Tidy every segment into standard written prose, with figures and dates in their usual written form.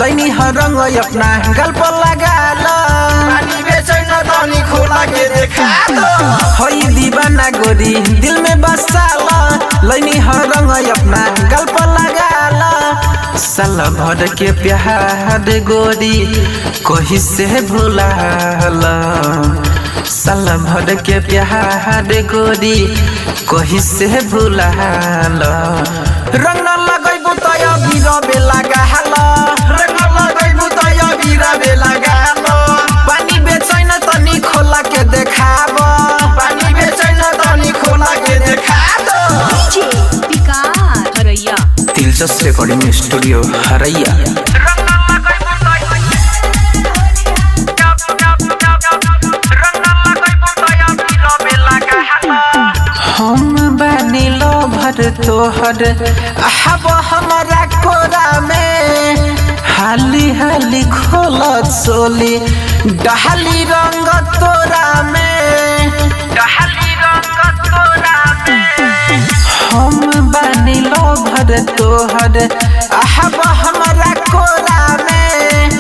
लैनी रंग अपना गल्प लगाल पानी बेचैन तनी खोला के देखा दो हई दीवाना गोरी दिल में बसाल लैनी रंग अपना गल्प लगाल साल भर के प्यार गोरी कहीं से भुलाल साल भर के प्यार गोरी कहीं से भुलाल रंग न लगैबू त बिरबे लगाल रंग लगैबू त बिरबे लगाल पानी बेचैन तनी खोला के देखाब पानी बेचैन तनी खोला के देखा दो डीजे विकास हरैया दिलचस्प रिकॉर्डिंग स्टूडियो हरैया हम बानी लो भर तोहर ahab हमारा कोरा में हाली हाली खोलत सोली डहली रंग तोरा में हम बानी लो भर तोहर ahab हमारा कोरा में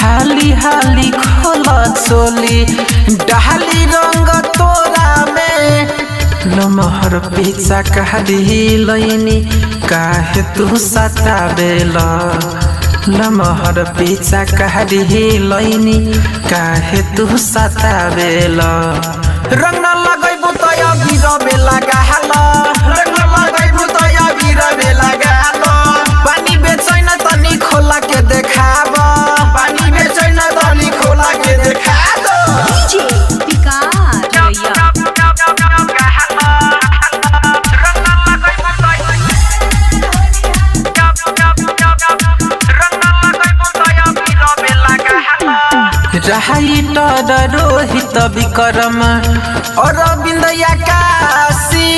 हाली हाली खोलत सोली डहली रंग तोरा में लमहर पीछा कहादी लैनी काहे तू सताबेला लमहर पीछा कहादी लैनी काहे तू सताबेला रंग न लगैबू त बिरबे लगाल रंग लगैबू त बिरबे लगाल पानी बेचैन तनी खोला के देखाब पानी बेचैन तनी खोला के देखा दो डीजे विकास हरैया राइटर रोहित विक्रम अरविंद आकाशी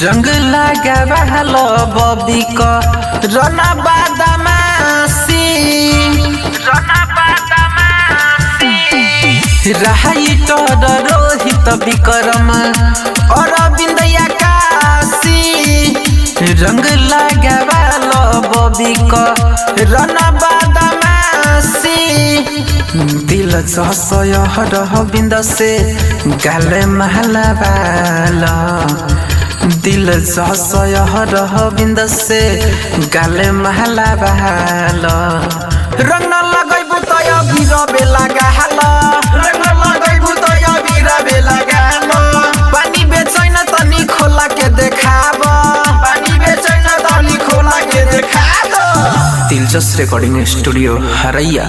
रंग लगाल बबी क रना बादामासी राइटर रोहित विक्रम अरविंद आकाशी रंग लगाल बबी क रना बादामासी दिल जसय रविंद से गाले महला बाला दिल जसय रविंद से गाले महला बाला रंग न लगैबू त बिरबे लगाल रंग लगैबू त बिरबे लगाल पानी बेचैन तनी खोला के देखाब पानी बेचैन तनी खोला के देखा दो दिलचस्प रिकॉर्डिंग स्टूडियो हरैया।